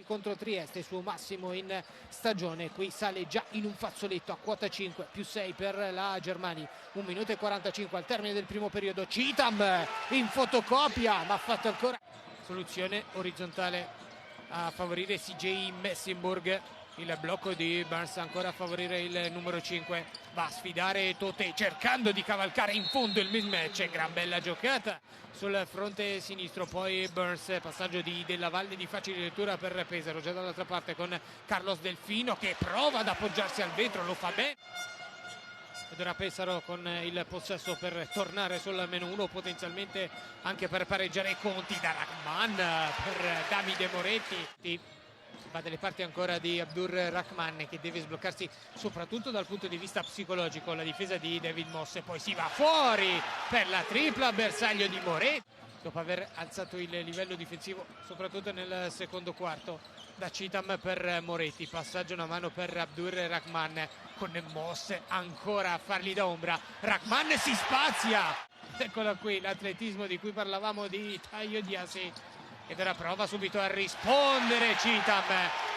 contro Trieste, suo massimo in stagione. Qui sale già in un fazzoletto a quota 5 più 6 per la Germani. 1 minuto e 45 al termine del primo periodo. Citam in fotocopia, ma ha fatto ancora soluzione orizzontale a favorire CJ Messenburg. Il blocco di Burns ancora a favorire il numero 5, va a sfidare Toté cercando di cavalcare in fondo il mismatch. Gran bella giocata sul fronte sinistro, poi Burns, passaggio di Della Valle di facile lettura per Pesaro, già dall'altra parte con Carlos Delfino che prova ad appoggiarsi al vetro, lo fa bene. Ed ora Pesaro con il possesso per tornare sul -1, potenzialmente anche per pareggiare i conti da Rahman per Davide Moretti. Va dalle parti ancora di Abdur Rahman che deve sbloccarsi soprattutto dal punto di vista psicologico. La difesa di David Moss, poi si va fuori per la tripla, bersaglio di Moretti dopo aver alzato il livello difensivo soprattutto nel secondo quarto da Citam per Moretti. Passaggio una mano per Abdur Rahman con Moss ancora a fargli da ombra. Rahman si spazia, eccola qui l'atletismo di cui parlavamo di Taio Diasi. Ed ora prova subito a rispondere Citam,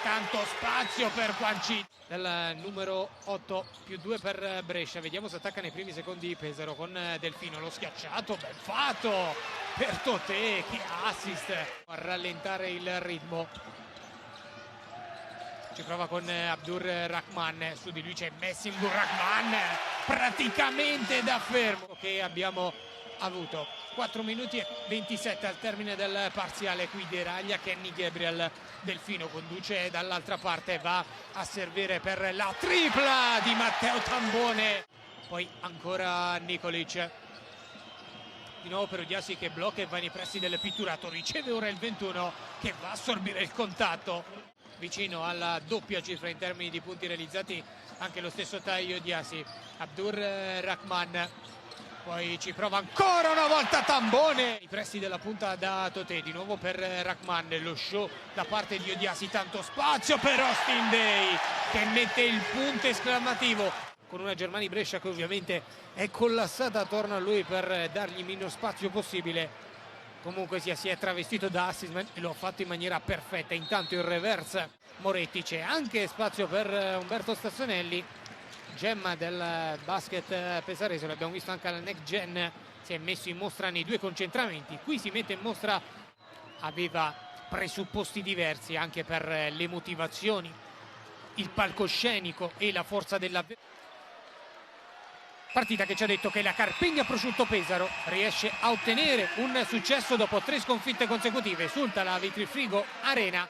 tanto spazio per Quancini. Dal numero 8 più 2 per Brescia, vediamo se attacca nei primi secondi Pesaro con Delfino, lo schiacciato, ben fatto per Toté, che assist a rallentare il ritmo. Ci prova con Abdur Rahman, su di lui c'è Messenburg. Rahman praticamente da fermo che abbiamo avuto. 4 minuti e 27 al termine del parziale. Qui deraglia Kenny Gabriel. Delfino conduce dall'altra parte, va a servire per la tripla di Matteo Tambone, poi ancora Nikolic, di nuovo per Udiasi che blocca e va nei pressi del pitturato. Riceve ora il 21 che va a assorbire il contatto, vicino alla doppia cifra in termini di punti realizzati anche lo stesso Taio Diasi. Abdur Rahman, poi ci prova ancora una volta Tambone, i pressi della punta da Toté, di nuovo per Rahman, lo show da parte di Odiasi, tanto spazio per Austin Day che mette il punto esclamativo, con una Germani Brescia che ovviamente è collassata attorno a lui per dargli meno spazio possibile. Comunque si è travestito da assist e lo ha fatto in maniera perfetta. Intanto il reverse Moretti, c'è anche spazio per Umberto Stazzonelli, gemma del basket pesarese, l'abbiamo visto anche alla Next Gen, si è messo in mostra nei due concentramenti. Qui si mette in mostra, aveva presupposti diversi anche per le motivazioni, il palcoscenico e la forza dell'avversario. Partita che ci ha detto che la Carpegna Prosciutto Pesaro riesce a ottenere un successo dopo 3 sconfitte consecutive. Esulta la Vitrifrigo Arena.